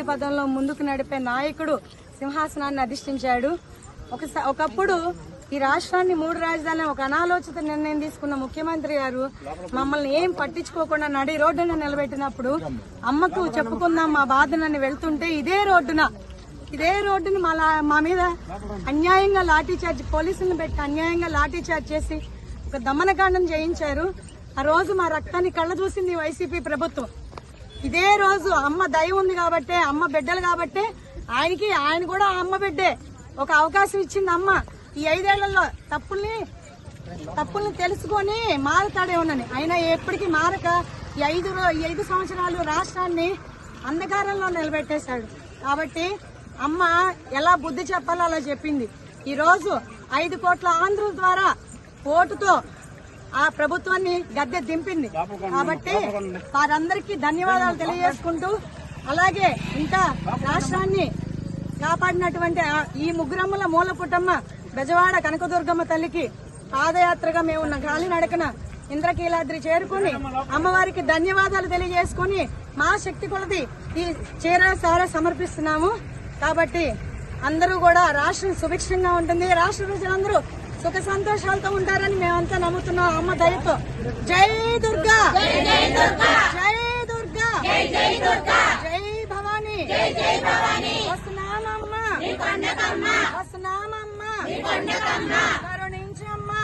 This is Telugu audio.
అభివృద్ధి పదంలో ముందుకు నడిపే నాయకుడు సింహాసనాన్ని అధిష్ఠించాడు. ఒకప్పుడు ఈ రాష్ట్రాన్ని 3 రాజధానులు ఒక అనాలోచిత నిర్ణయం తీసుకున్న ముఖ్యమంత్రి గారు మమ్మల్ని ఏం పట్టించుకోకుండా నడి రోడ్డున నిలబెట్టినప్పుడు అమ్మకు చెప్పుకుందాం మా బాధనని వెళ్తుంటే ఇదే రోడ్డును మా మీద అన్యాయంగా లాఠీ చార్జ్, పోలీసులను పెట్టి అన్యాయంగా లాఠీ చార్జ్ చేసి ఒక దమనకాండం చేయించారు. ఆ రోజు మా రక్తాన్ని కళ్ళ చూసింది వైసీపీ ప్రభుత్వం. ఇదే రోజు అమ్మ దయ ఉంది కాబట్టే, అమ్మ బిడ్డలు కాబట్టే ఆయన కూడా అమ్మ బిడ్డే ఒక అవకాశం ఇచ్చింది అమ్మ. ఈ 5 ఏళ్లలో తప్పుల్ని తెలుసుకొని మారతాడేమోనని, అయినా ఎప్పటికీ మారక ఈ 5 సంవత్సరాలు రాష్ట్రాన్ని అంధకారంలో నిలబెట్టేశాడు. కాబట్టి అమ్మ ఎలా బుద్ధి చెప్పాలో అలా చెప్పింది. ఈ రోజు 5 కోట్ల ఆంధ్రుల ద్వారా ఓటుతో ఆ ప్రభుత్వాన్ని గద్దె దింపింది. కాబట్టి వారందరికీ ధన్యవాదాలు తెలియజేసుకుంటూ, అలాగే ఇంకా రాష్ట్రాన్ని కాపాడినటువంటి ఈ ముగ్గురమ్మల మూల పుట్టమ్మ బెజవాడ కనకదుర్గమ్మ తల్లికి పాదయాత్రగా మేము కాలినడకన ఇంద్రకీలాద్రి చేరుకుని అమ్మవారికి ధన్యవాదాలు తెలియజేసుకుని మా శక్తి కొలది ఈ చీర సారా సమర్పిస్తున్నాము. కాబట్టి అందరూ కూడా రాష్ట్రం సుభిక్షంగా ఉంటుంది, రాష్ట్ర ప్రజలందరూ సుఖ సంతోషాలతో ఉంటారని మేమంతా నమ్ముతున్నాం అమ్మ దయతో. జై దుర్గా, జై దుర్గా, జై భవానీ, వస్తున్నామమ్మా, వస్తున్నామమ్మా, కరుణించమ్మా, కరుణించమ్మా.